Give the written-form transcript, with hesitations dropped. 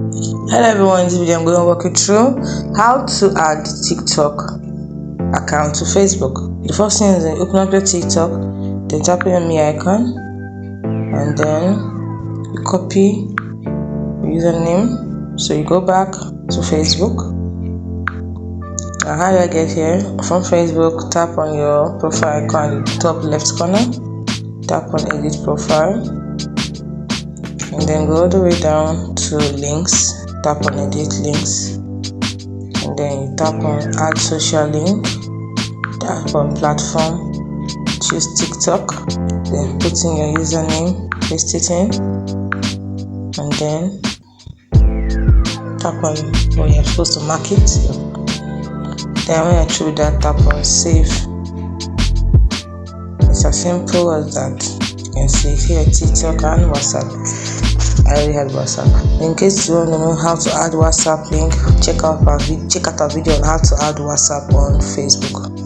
Hello everyone, in this video I'm going to walk you through how to add TikTok account to Facebook. The first thing is to open up your TikTok, then tap on your me icon, and then you copy your username. So you go back to Facebook. Now how do I get here? From Facebook, tap on your profile icon at the top left corner, tap on edit profile, and then go all the way down to links, tap on edit links, and then you tap on add social link, tap on platform, choose TikTok, then put in your username, paste it in, and then tap on where you're supposed to mark it. Then when you're through that, tap on save. It's as simple as that. You can see here TikTok and WhatsApp. I already had WhatsApp. In case you want to know how to add WhatsApp link, check out our video on how to add WhatsApp on Facebook.